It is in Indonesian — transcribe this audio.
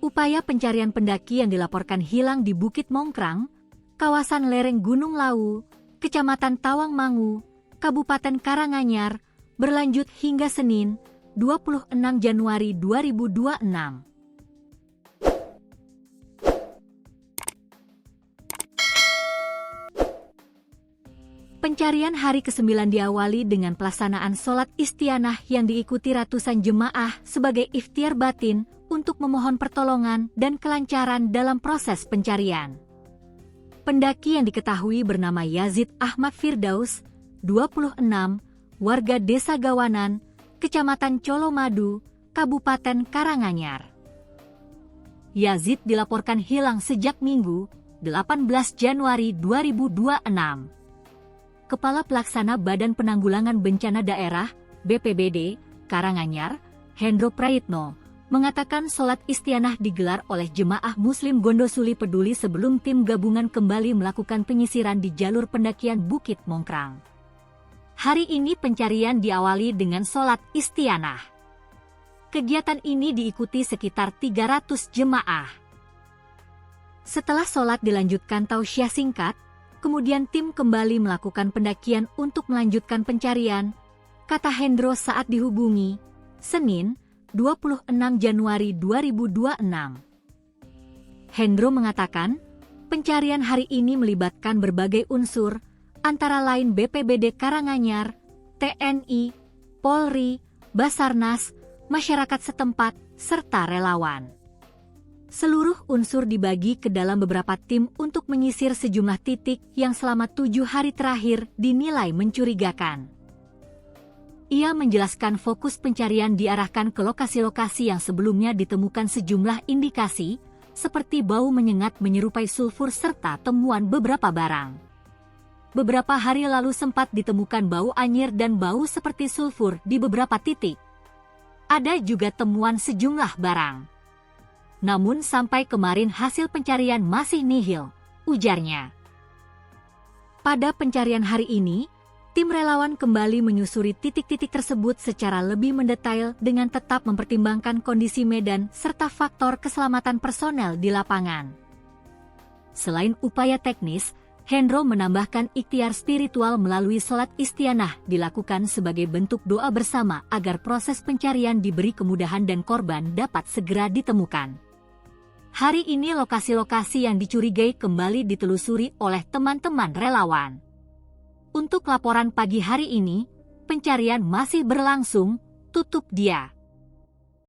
Upaya pencarian pendaki yang dilaporkan hilang di Bukit Mongkrang, kawasan lereng Gunung Lawu, Kecamatan Tawangmangu, Kabupaten Karanganyar, berlanjut hingga Senin, 26 Januari 2026. Pencarian hari ke-9 diawali dengan pelaksanaan sholat istianah yang diikuti ratusan jemaah sebagai ikhtiar batin untuk memohon pertolongan dan kelancaran dalam proses pencarian. Pendaki yang diketahui bernama Yazid Ahmad Firdaus, 26, warga Desa Gawanan, Kecamatan Colomadu, Kabupaten Karanganyar. Yazid dilaporkan hilang sejak Minggu, 18 Januari 2026. Kepala Pelaksana Badan Penanggulangan Bencana Daerah, BPBD, Karanganyar, Hendro Prayitno, mengatakan sholat istianah digelar oleh jemaah Muslim Gondosuli Peduli sebelum tim gabungan kembali melakukan penyisiran di jalur pendakian Bukit Mongkrang. Hari ini pencarian diawali dengan sholat istianah. Kegiatan ini diikuti sekitar 300 jemaah. Setelah sholat dilanjutkan tausiah singkat, kemudian tim kembali melakukan pendakian untuk melanjutkan pencarian, kata Hendro saat dihubungi, Senin, 26 Januari 2026. Hendro mengatakan, pencarian hari ini melibatkan berbagai unsur, antara lain BPBD Karanganyar, TNI, Polri, Basarnas, masyarakat setempat, serta relawan. Seluruh unsur dibagi ke dalam beberapa tim untuk menyisir sejumlah titik yang selama 7 hari terakhir dinilai mencurigakan. Ia menjelaskan fokus pencarian diarahkan ke lokasi-lokasi yang sebelumnya ditemukan sejumlah indikasi, seperti bau menyengat menyerupai sulfur serta temuan beberapa barang. Beberapa hari lalu sempat ditemukan bau anyir dan bau seperti sulfur di beberapa titik. Ada juga temuan sejumlah barang. Namun sampai kemarin hasil pencarian masih nihil, ujarnya. Pada pencarian hari ini, tim relawan kembali menyusuri titik-titik tersebut secara lebih mendetail dengan tetap mempertimbangkan kondisi medan serta faktor keselamatan personel di lapangan. Selain upaya teknis, Hendro menambahkan ikhtiar spiritual melalui sholat istianah dilakukan sebagai bentuk doa bersama agar proses pencarian diberi kemudahan dan korban dapat segera ditemukan. Hari ini lokasi-lokasi yang dicurigai kembali ditelusuri oleh teman-teman relawan. Untuk laporan pagi hari ini, pencarian masih berlangsung, tutup dia.